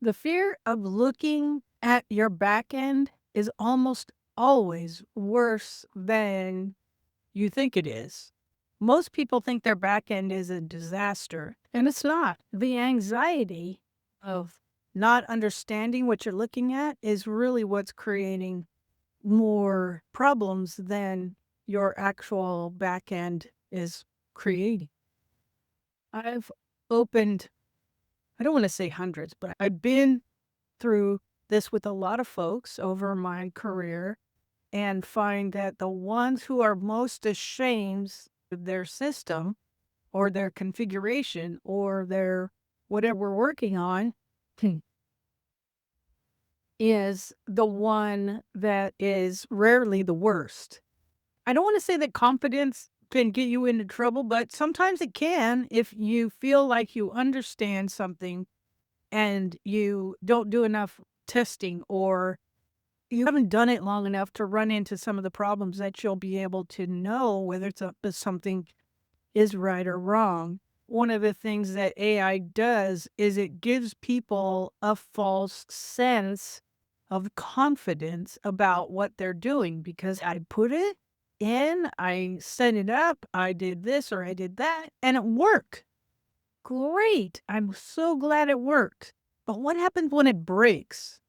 The fear of looking at your back end is almost always worse than you think it is. Most people think their back end is a disaster, and it's not. The anxiety of not understanding what you're looking at is really what's creating more problems than your actual back end is creating. I've opened, I don't want to say hundreds, but I've been through this with a lot of folks over my career and find that the ones who are most ashamed of their system or their configuration or their whatever we're working on is the one that is rarely the worst. I don't want to say that confidence can get you into trouble, but sometimes it can if you feel like you understand something and you don't do enough testing or you haven't done it long enough to run into some of the problems that you'll be able to know whether something is right or wrong. One of the things that AI does is it gives people a false sense of confidence about what they're doing because I put it in, I set it up, I did this or I did that, and it worked. Great. I'm so glad it worked. But what happens when it breaks?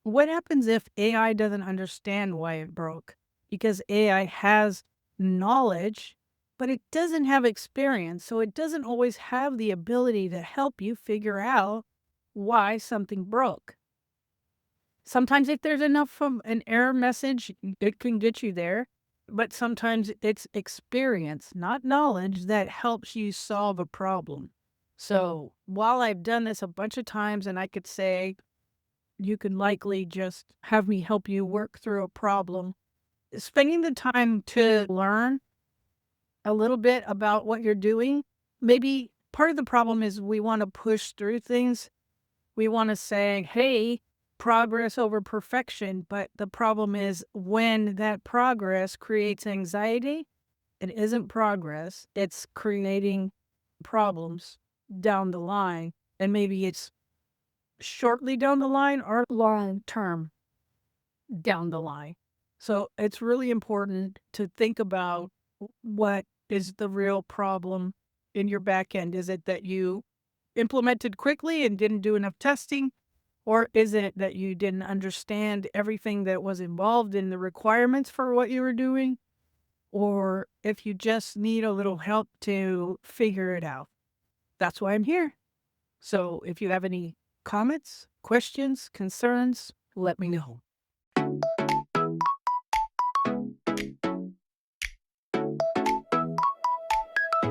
What happens if AI doesn't understand why it broke? Because AI has knowledge, but it doesn't have experience. So it doesn't always have the ability to help you figure out why something broke. Sometimes, if there's enough from an error message, it can get you there. But sometimes it's experience, not knowledge, that helps you solve a problem. So while I've done this a bunch of times and I could say, you can likely just have me help you work through a problem. Spending the time to learn a little bit about what you're doing, maybe part of the problem is we want to push through things. We want to say, hey, progress over perfection. But the problem is when that progress creates anxiety, it isn't progress, it's creating problems down the line. And maybe it's shortly down the line or long term down the line. So it's really important to think about what is the real problem in your back end. Is it that you implemented quickly and didn't do enough testing? Or is it that you didn't understand everything that was involved in the requirements for what you were doing? Or if you just need a little help to figure it out. That's why I'm here. So if you have any comments, questions, concerns, let me know.